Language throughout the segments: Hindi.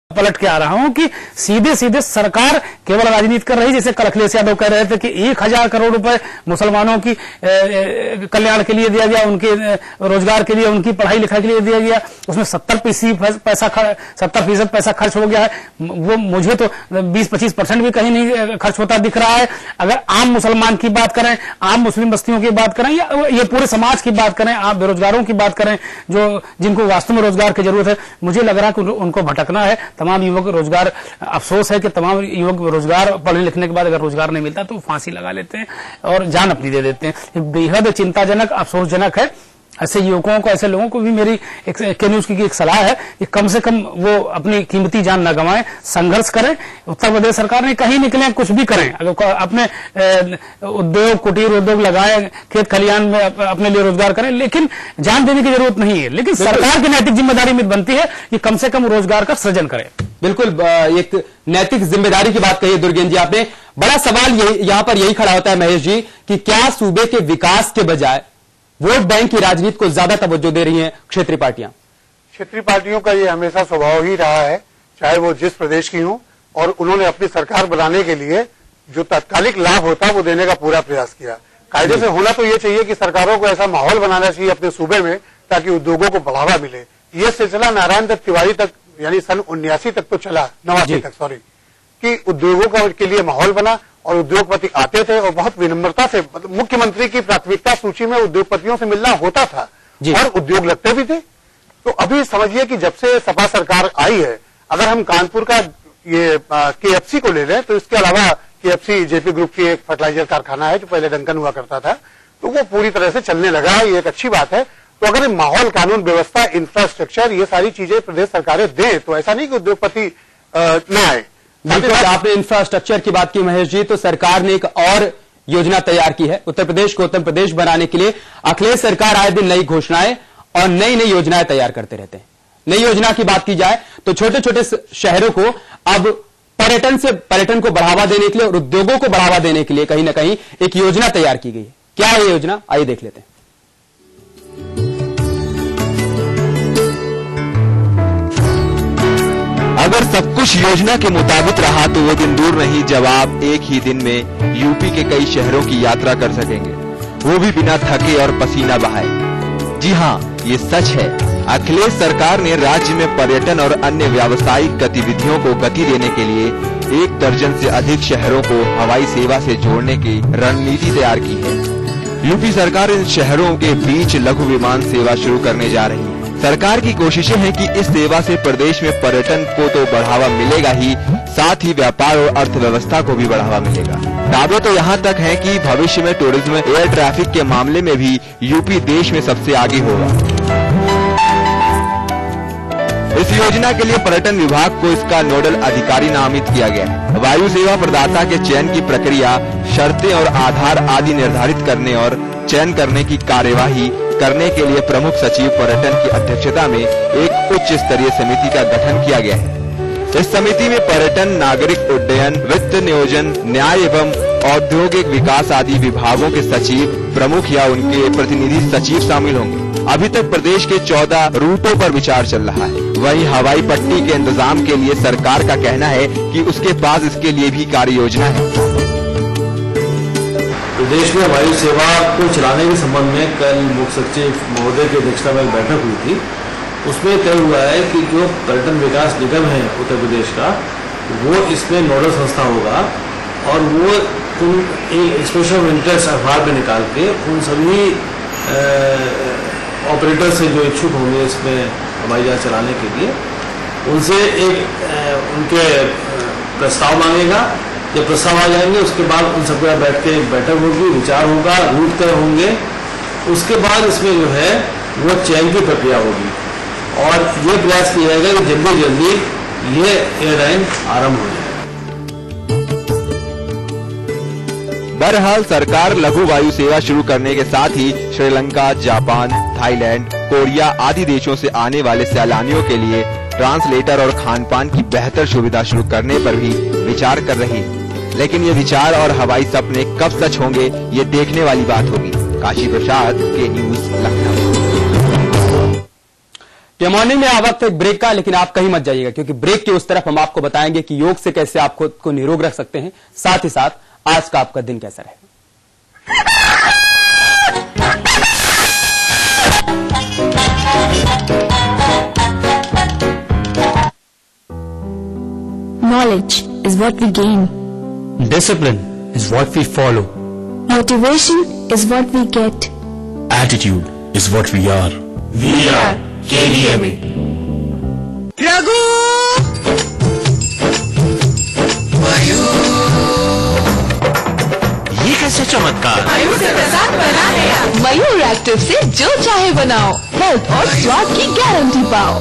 पलट के आ रहा हूं कि सीधे सीधे सरकार केवल राजनीति कर रही, जैसे कल अखिलेश यादव कह रहे थे कि 1000 करोड़ रुपए मुसलमानों की कल्याण के लिए दिया गया, उनके रोजगार के लिए, उनकी पढ़ाई लिखाई के लिए दिया गया, उसमें 70% पैसा खर्च हो गया है। वो मुझे तो 20-25% भी कहीं नहीं खर्च होता दिख रहा है। अगर आम मुसलमान की बात करें, आम मुस्लिम बस्तियों की बात करें, या ये पूरे समाज की बात करें, आप बेरोजगारों की बात करें, जो जिनको वास्तव में रोजगार की जरूरत है, मुझे लग रहा है कि उनको भटकना है। तमाम युवक रोजगार, अफसोस है कि तमाम युवक रोजगार, पढ़ने लिखने के बाद अगर रोजगार नहीं मिलता तो फांसी लगा लेते हैं और जान अपनी दे देते हैं। बेहद चिंताजनक, अफसोसजनक है। ऐसे युवकों को, ऐसे लोगों को भी मेरी के न्यूज की एक सलाह है कि कम से कम वो अपनी कीमती जान न गंवाएं, संघर्ष करें। उत्तर प्रदेश सरकार ने कहीं निकले, कुछ भी करें, अगर अपने उद्योग, कुटीर उद्योग लगाएं, खेत खलियान में अपने लिए रोजगार करें, लेकिन जान देने की जरूरत नहीं है। लेकिन सरकार की नैतिक जिम्मेदारी में बनती है कि कम से कम रोजगार का सृजन करें। बिल्कुल, एक नैतिक जिम्मेदारी की बात कही दुर्गेंद्र जी आपने। बड़ा सवाल यहां पर यही खड़ा होता है महेश जी कि क्या सूबे के विकास के बजाय वोट बैंक की राजनीति को ज्यादा तवज्जो दे रही हैं क्षेत्रीय पार्टियां? क्षेत्रीय पार्टियों का ये हमेशा स्वभाव ही रहा है, चाहे वो जिस प्रदेश की हो, और उन्होंने अपनी सरकार बनाने के लिए जो तात्कालिक लाभ होता है वो देने का पूरा प्रयास किया। कायदे से होना तो ये चाहिए कि सरकारों को ऐसा माहौल बनाना चाहिए अपने सूबे में ताकि उद्योगों को बढ़ावा मिले। ये सिलसिला नारायण दत्त तिवारी तक, यानी सन 89 तक तो चला, 89 तक सॉरी, कि उद्योगों के लिए माहौल बना और उद्योगपति आते थे और बहुत विनम्रता से, मुख्यमंत्री की प्राथमिकता सूची में उद्योगपतियों से मिलना होता था और उद्योग लगते भी थे। तो अभी समझिए कि जब से सपा सरकार आई है, अगर हम कानपुर का ये KFC को ले लें तो इसके अलावा KFC जेपी ग्रुप की एक फर्टिलाइजर कारखाना है जो पहले डंकन हुआ करता था, तो वो पूरी तरह से चलने लगा है। ये एक अच्छी बात है। तो अगर माहौल, कानून व्यवस्था, इंफ्रास्ट्रक्चर, ये सारी चीजें प्रदेश सरकारें दें तो ऐसा नहीं कि उद्योगपति न आए। बिल्कुल, आपने इंफ्रास्ट्रक्चर की बात की महेश जी, तो सरकार ने एक और योजना तैयार की है उत्तर प्रदेश को उत्तम प्रदेश बनाने के लिए। अखिलेश सरकार आए दिन नई घोषणाएं और नई नई योजनाएं तैयार करते रहते हैं। नई योजना की बात की जाए तो छोटे छोटे शहरों को अब पर्यटन को बढ़ावा देने के लिए और उद्योगों को बढ़ावा देने के लिए कहीं ना कहीं एक योजना तैयार की गई है। क्या है ये योजना, आइए देख लेते हैं। अगर सब कुछ योजना के मुताबिक रहा तो वो दिन दूर नहीं जब आप एक ही दिन में यूपी के कई शहरों की यात्रा कर सकेंगे, वो भी बिना थके और पसीना बहाए। जी हाँ, ये सच है। अखिलेश सरकार ने राज्य में पर्यटन और अन्य व्यावसायिक गतिविधियों को गति देने के लिए 1 दर्जन से अधिक शहरों को हवाई सेवा से जोड़ने की रणनीति तैयार की है। यूपी सरकार इन शहरों के बीच लघु विमान सेवा शुरू करने जा रही है। सरकार की कोशिशें हैं कि इस सेवा से प्रदेश में पर्यटन को तो बढ़ावा मिलेगा ही, साथ ही व्यापार और अर्थव्यवस्था को भी बढ़ावा मिलेगा। दावे तो यहाँ तक है कि भविष्य में टूरिज्म, एयर ट्रैफिक के मामले में भी यूपी देश में सबसे आगे होगा। इस योजना के लिए पर्यटन विभाग को इसका नोडल अधिकारी नामित किया गया है। वायु सेवा प्रदाता के चयन की प्रक्रिया, शर्तें और आधार आदि निर्धारित करने और चयन करने की कार्यवाही करने के लिए प्रमुख सचिव पर्यटन की अध्यक्षता में एक उच्च स्तरीय समिति का गठन किया गया है। इस समिति में पर्यटन, नागरिक उड्डयन, वित्त नियोजन, न्याय एवं औद्योगिक विकास आदि विभागों के सचिव, प्रमुख या उनके प्रतिनिधि सचिव शामिल होंगे। अभी तक प्रदेश के 14 रूटों पर विचार चल रहा है। वहीं हवाई पट्टी के इंतजाम के लिए सरकार का कहना है कि उसके पास इसके लिए भी कार्य योजना है। प्रदेश में वायु सेवा को चलाने के संबंध में कल मुख्य सचिव महोदय की अध्यक्षता में एक बैठक हुई थी। उसमें तय हुआ है कि जो पर्यटन विकास निगम है उत्तर प्रदेश का, वो इसमें नोडल संस्था होगा और वो उन एक्सप्रेशन ऑफ इंटरेस्ट अखबार में निकाल के उन सभी ऑपरेटर से जो इच्छुक होंगे इसमें हवाई जहाज चलाने के लिए, उनसे उनके प्रस्ताव मांगेगा। जब प्रस्ताव आ जाएंगे उसके बाद उन सबके बैठ के एक बैठक होगी, विचार होगा, रूट तय होंगे। उसके बाद इसमें जो है वो चयन की प्रक्रिया होगी और ये प्रयास किया जाएगा कि जल्दी जल्दी ये एयरलाइन आरंभ हो जाए। बहरहाल सरकार लघु वायु सेवा शुरू करने के साथ ही श्रीलंका, जापान, थाईलैंड, कोरिया आदि देशों से आने वाले सैलानियों के लिए ट्रांसलेटर और खान-पान की बेहतर सुविधा शुरू करने पर भी विचार कर रही है। लेकिन ये विचार और हवाई सपने कब सच होंगे, ये देखने वाली बात होगी। काशी प्रसाद, के न्यूज, लखनऊ। के मॉर्निंग में आ वक्त एक ब्रेक का, लेकिन आप कहीं मत जाइएगा क्योंकि ब्रेक के उस तरफ हम आपको बताएंगे कि योग से कैसे आप खुद को निरोग रख सकते हैं, साथ ही साथ आज का आपका दिन कैसा रहे। Knowledge is what we gain. Discipline is what we follow. Motivation is what we get. Attitude is what we are. We are KDMA. ये कैसे चमत्कार? मयूर एक्टिव से जो चाहे बनाओ, हेल्थ और स्वाद की गारंटी पाओ।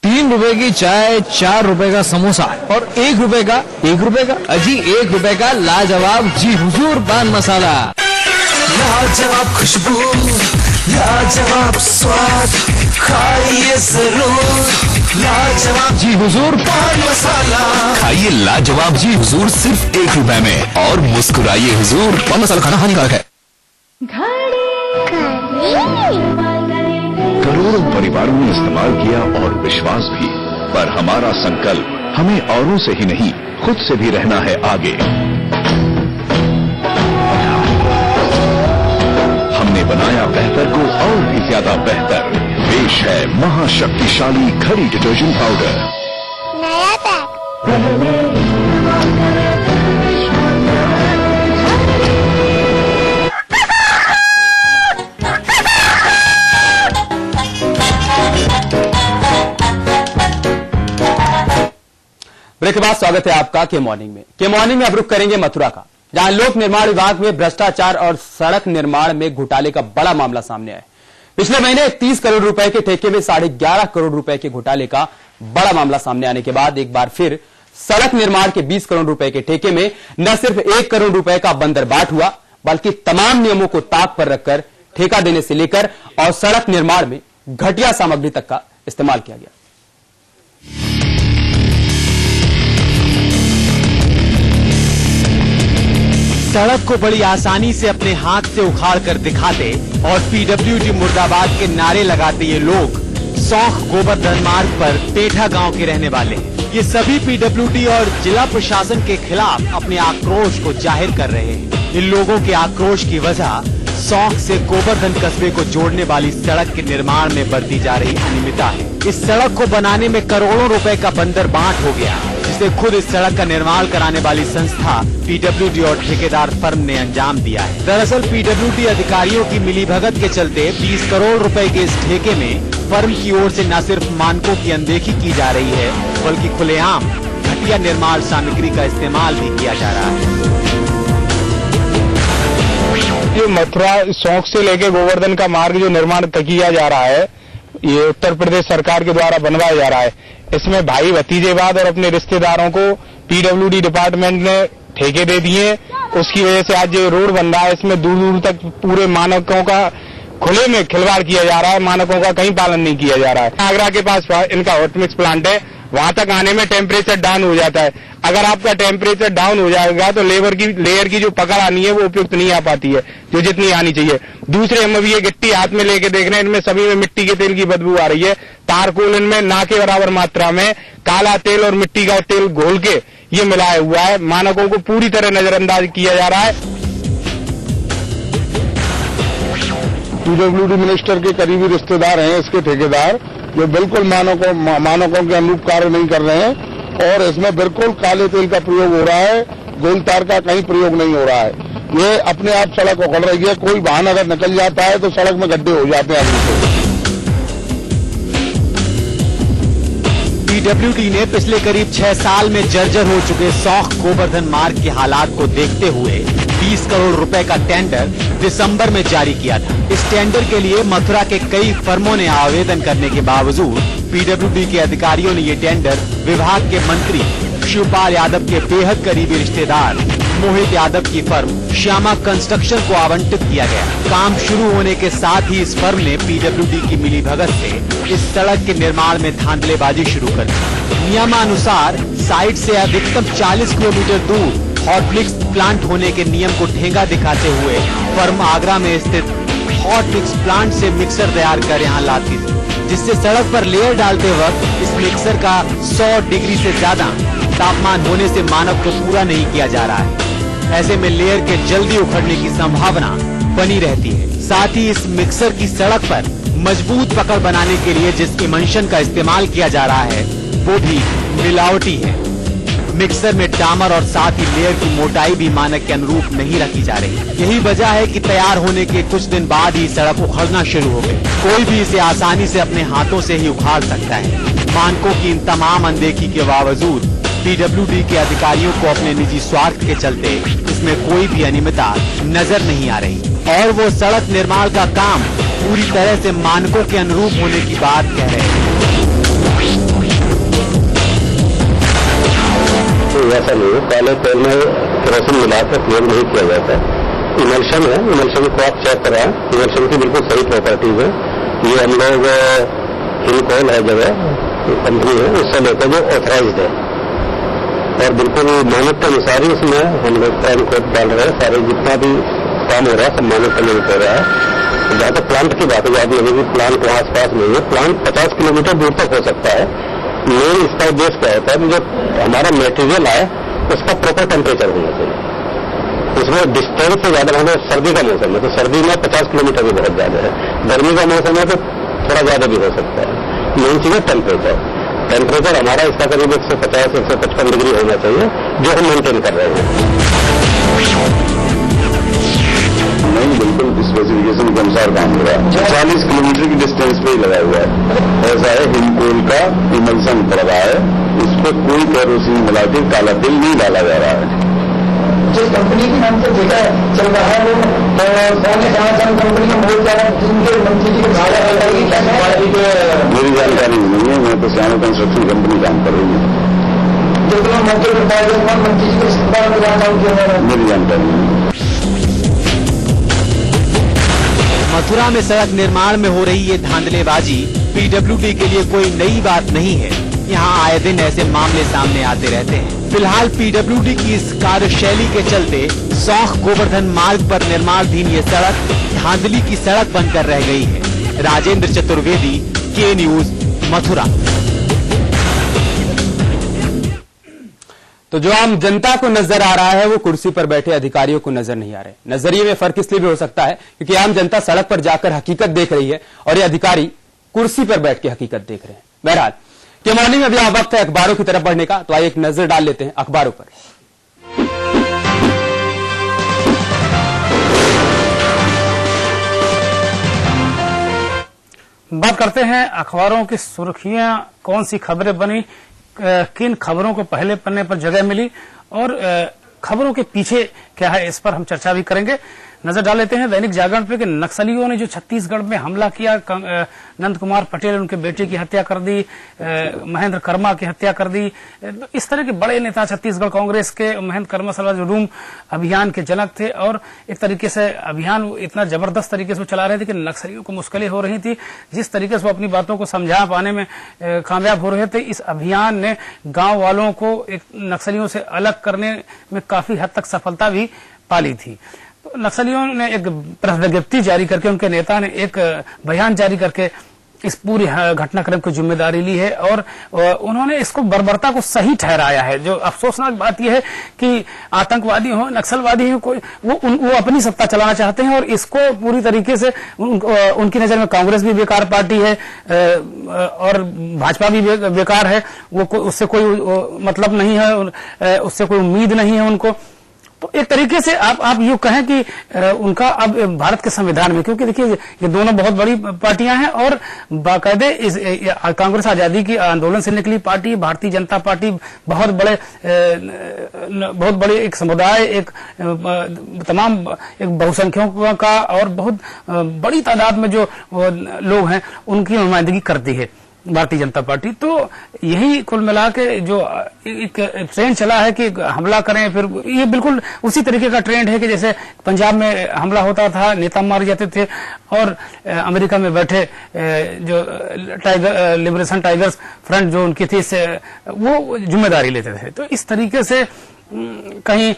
3 रुपए की चाय, 4 रुपए का समोसा और 1 रुपए का अजी 1 रुपए का लाजवाब जी हुजूर पान मसाला। लाजवाब खुशबू, लाजवाब स्वाद, खाइए जरूर लाजवाब जी हुजूर पान मसाला। खाइए लाजवाब जी हुजूर सिर्फ 1 रुपए में और मुस्कुराइए हुजूर। पान मसाला खाना हानिकारक है। करोड़ों परिवारों ने इस्तेमाल किया और विश्वास भी, पर हमारा संकल्प हमें औरों से ही नहीं खुद से भी रहना है आगे। हमने बनाया बेहतर को और भी ज्यादा बेहतर। पेश है महाशक्तिशाली घड़ी डिटर्जेंट पाउडर। नया पैक। ब्रेक के बाद स्वागत है आपका के मॉर्निंग में। के मॉर्निंग में अब रुख करेंगे मथुरा का, जहां लोक निर्माण विभाग में भ्रष्टाचार और सड़क निर्माण में घोटाले का बड़ा मामला सामने आया। पिछले महीने 30 करोड़ रुपए के ठेके में 11.5 करोड़ रुपए के घोटाले का बड़ा मामला सामने आने के बाद एक बार फिर सड़क निर्माण के 20 करोड़ रुपए के ठेके में न सिर्फ 1 करोड़ रुपए का बंदरबाट हुआ, बल्कि तमाम नियमों को ताक पर रखकर ठेका देने से लेकर और सड़क निर्माण में घटिया सामग्री तक का इस्तेमाल किया गया। सड़क को बड़ी आसानी से अपने हाथ से उखाड़ कर दिखाते और पीडब्ल्यूडी मुर्दाबाद के नारे लगाते ये लोग सौख गोवर्धन मार्ग पर पेठा गांव के रहने वाले हैं। ये सभी पीडब्ल्यूडी और जिला प्रशासन के खिलाफ अपने आक्रोश को जाहिर कर रहे हैं। इन लोगों के आक्रोश की वजह सौख से गोवर्धन कस्बे को जोड़ने वाली सड़क के निर्माण में बरती जा रही अनियमितता है। इस सड़क को बनाने में करोड़ों रुपए का बंदरबाट हो गया, जिसे खुद इस सड़क का निर्माण कराने वाली संस्था पीडब्ल्यूडी और ठेकेदार फर्म ने अंजाम दिया है। दरअसल पीडब्ल्यूडी अधिकारियों की मिलीभगत के चलते 20 करोड़ रुपए के इस ठेके में फर्म की ओर से न सिर्फ मानकों की अनदेखी की जा रही है, बल्कि खुलेआम घटिया निर्माण सामग्री का इस्तेमाल भी किया जा रहा है। ये मथुरा सौंख से लेके गोवर्धन का मार्ग जो निर्माण किया जा रहा है, ये उत्तर प्रदेश सरकार के द्वारा बनवाया जा रहा है। इसमें भाई भतीजेवाद और अपने रिश्तेदारों को पीडब्ल्यूडी डिपार्टमेंट ने ठेके दे दिए। उसकी वजह से आज जो रोड बन रहा है, इसमें दूर दूर तक पूरे मानकों का खुले में खिलवाड़ किया जा रहा है, मानकों का कहीं पालन नहीं किया जा रहा है। आगरा के पास इनका हॉट मिक्स प्लांट है, वहां तक आने में टेम्परेचर डाउन हो जाता है। अगर आपका टेम्परेचर डाउन हो जाएगा तो लेयर की जो पकड़ आनी है वो उपयुक्त नहीं आ पाती है, जो जितनी आनी चाहिए। दूसरे हम अभी ये गिट्टी हाथ में लेके देख रहे हैं, इनमें सभी में मिट्टी के तेल की बदबू आ रही है। तारकोल इनमें ना के बराबर मात्रा में काला तेल और मिट्टी का तेल घोल के ये मिलाया हुआ है। मानकों को पूरी तरह नजरअंदाज किया जा रहा है। पीडब्ल्यूडी मिनिस्टर के करीबी रिश्तेदार हैं इसके ठेकेदार, जो बिल्कुल मानकों के अनुरूप कार्य नहीं कर रहे हैं और इसमें बिल्कुल काले तेल का प्रयोग हो रहा है, गोल तार का कहीं प्रयोग नहीं हो रहा है। ये अपने आप सड़क उखड़ रही है। कोई वाहन अगर निकल जाता है तो सड़क में गड्ढे हो जाते हैं आदमी को। पीडब्ल्यूडी ने पिछले करीब 6 साल में जर्जर हो चुके सौख गोवर्धन मार्ग के हालात को देखते हुए 20 करोड़ रुपए का टेंडर दिसंबर में जारी किया था। इस टेंडर के लिए मथुरा के कई फर्मों ने आवेदन करने के बावजूद पीडब्ल्यूडी के अधिकारियों ने ये टेंडर विभाग के मंत्री शिवपाल यादव के बेहद करीबी रिश्तेदार मोहित यादव की फर्म श्यामा कंस्ट्रक्शन को आवंटित किया गया। काम शुरू होने के साथ ही इस फर्म ने पीडब्ल्यूडी की मिलीभगत से इस सड़क के निर्माण में धांधलेबाजी शुरू कर दी। नियमानुसार साइट से अधिकतम 40 किलोमीटर दूर हॉट मिक्स प्लांट होने के नियम को ठेंगा दिखाते हुए फर्म आगरा में स्थित हॉट मिक्स प्लांट से मिक्सर तैयार कर यहाँ लाती थी, जिससे सड़क पर लेयर डालते वक्त इस मिक्सर का 100 डिग्री से ज्यादा तापमान होने से मानव को पूरा नहीं किया जा रहा है। ऐसे में लेयर के जल्दी उखड़ने की संभावना बनी रहती है। साथ ही इस मिक्सर की सड़क पर मजबूत पकड़ बनाने के लिए जिस इमल्शन का इस्तेमाल किया जा रहा है वो भी मिलावटी है। मिक्सर में डामर और साथ ही लेयर की मोटाई भी मानक के अनुरूप नहीं रखी जा रही। यही वजह है कि तैयार होने के कुछ दिन बाद ही सड़क उखड़ना शुरू हो गई। कोई भी इसे आसानी से अपने हाथों से ही उखाड़ सकता है। मानकों की इन तमाम अनदेखी के बावजूद पीडब्ल्यूडी के अधिकारियों को अपने निजी स्वार्थ के चलते इसमें कोई भी अनियमितता नजर नहीं आ रही और वो सड़क निर्माण का काम पूरी तरह से मानकों के अनुरूप होने की बात कह रहे हैं। तो ऐसा नहीं है, काले तेल में केरोसिन मिलाकर प्रयोग नहीं किया जाता। इमल्शन है, इमल्शन को आप चेक कराएं। इमल्शन की बिल्कुल सही प्रॉपर्टीज है। ये हम लोग हिमकोल है जगह कंपनी है, उससे लेकर जो ऑथराइज्ड है और बिल्कुल मानक के अनुसार ही इसमें हम लोग टाइम कोड डाल रहे हैं। सारे जितना भी काम हो रहा है सब मानक के अनुरूप हो रहा है। जहाँ तक प्लांट की बात है, आप लोगों की प्लांट को आसपास नहीं है, प्लांट 50 किलोमीटर दूर तक हो सकता है। मेन इसका उद्देश्य क्या होता है, जो हमारा मटेरियल है उसका प्रॉपर टेम्परेचर होना चाहिए। उसमें डिस्टेंस से ज्यादा होना। सर्दी का मौसम है तो सर्दी में 50 किलोमीटर भी बहुत ज्यादा है, गर्मी का मौसम है तो थोड़ा ज्यादा भी हो सकता है। मेन चीज है टेम्परेचर। टेम्परेचर हमारा इसका करीब 150-155 डिग्री होना चाहिए, जो हम मेंटेन कर रहे हैं। नहीं, बिल्कुल इस स्पेसिफिकेशन के अनुसार काम हो रहा है। 40 किलोमीटर की डिस्टेंस पे ही लगा हुआ है। ऐसा है, हिमकोल का इमल्सन पड़ रहा है, उस पर कोई केरोसिन मिला के काला तेल नहीं डाला जा रहा है। जिस कंपनी के नाम से देखा चल रहा है वो कंपनी में बहुत ज्यादा मेरी जानकारी नहीं है, मैं तो श्यामा कंस्ट्रक्शन कंपनी काम कर रही हूँ। मेरी जानकारी नहीं। मथुरा में सड़क निर्माण में हो रही ये धांधलेबाजी पीडब्ल्यूडी के लिए कोई नई बात नहीं है। यहाँ आए दिन ऐसे मामले सामने आते रहते हैं। फिलहाल पीडब्ल्यूडी की इस कार्यशैली के चलते सौंख गोवर्धन मार्ग पर निर्माणाधीन ये सड़क धांधली की सड़क बनकर रह गई है। राजेंद्र चतुर्वेदी, के न्यूज, मथुरा। तो जो आम जनता को नजर आ रहा है वो कुर्सी पर बैठे अधिकारियों को नजर नहीं आ रहे। नजरिए में फर्क इसलिए भी हो सकता है क्योंकि आम जनता सड़क पर जाकर हकीकत देख रही है और ये अधिकारी कुर्सी पर बैठ के हकीकत देख रहे हैं। बहरहाल के मॉर्निंग में अभी वक्त है अखबारों की तरफ बढ़ने का, तो आइए एक नजर डाल लेते हैं अखबारों पर। बात करते हैं अखबारों की सुर्खियां, कौन सी खबरें बनी, किन खबरों को पहले पन्ने पर जगह मिली और खबरों के पीछे क्या है, इस पर हम चर्चा भी करेंगे। नजर डाल लेते हैं दैनिक जागरण पे कि नक्सलियों ने जो छत्तीसगढ़ में हमला किया, नंद कुमार पटेल उनके बेटे की हत्या कर दी, महेंद्र कर्मा की हत्या कर दी। इस तरह के बड़े नेता छत्तीसगढ़ कांग्रेस के महेंद्र कर्मा सलाजुडूम अभियान के जनक थे और एक तरीके से अभियान इतना जबरदस्त तरीके से चला रहे थे कि नक्सलियों को मुश्किलें हो रही थी। जिस तरीके से वो अपनी बातों को समझा पाने में कामयाब हो रहे थे, इस अभियान ने गांव वालों को एक नक्सलियों से अलग करने में काफी हद तक सफलता भी पाली थी। तो नक्सलियों ने एक प्रेस विज्ञप्ति जारी करके, उनके नेता ने एक बयान जारी करके इस पूरी घटनाक्रम की जिम्मेदारी ली है और उन्होंने इसको बर्बरता को सही ठहराया है। जो अफसोसनाक बात यह है कि आतंकवादी हो, नक्सलवादी हो, कोई वो अपनी सत्ता चलाना चाहते हैं और इसको पूरी तरीके से उनकी नजर में कांग्रेस भी बेकार पार्टी है और भाजपा भी बेकार है। वो उससे कोई मतलब नहीं है, उससे कोई उम्मीद नहीं है उनको। तो एक तरीके से आप यूं कहें कि उनका अब भारत के संविधान में, क्योंकि देखिए ये दोनों बहुत बड़ी पार्टियां हैं और बाकायदे कांग्रेस आजादी की आंदोलन से निकली पार्टी, भारतीय जनता पार्टी बहुत बड़े एक समुदाय, एक तमाम एक बहुसंख्यकों का और बहुत बड़ी तादाद में जो लोग हैं उनकी नुमाइंदगी करती है। भारतीय जनता पार्टी। तो यही कुल मिला के जो एक ट्रेंड चला है कि हमला करें, फिर ये बिल्कुल उसी तरीके का ट्रेंड है कि जैसे पंजाब में हमला होता था, नेता मारे जाते थे, और अमेरिका में बैठे जो लिबरेशन टाइगर्स फ्रंट जो उनकी थी वो जिम्मेदारी लेते थे। तो इस तरीके से कहीं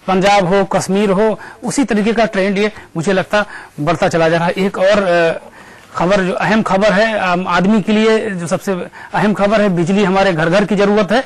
पंजाब हो, कश्मीर हो, उसी तरीके का ट्रेंड ये मुझे लगता बढ़ता चला जा रहा है। एक और खबर, जो अहम खबर है आम आदमी के लिए, जो सबसे अहम खबर है, बिजली हमारे घर घर की जरूरत है।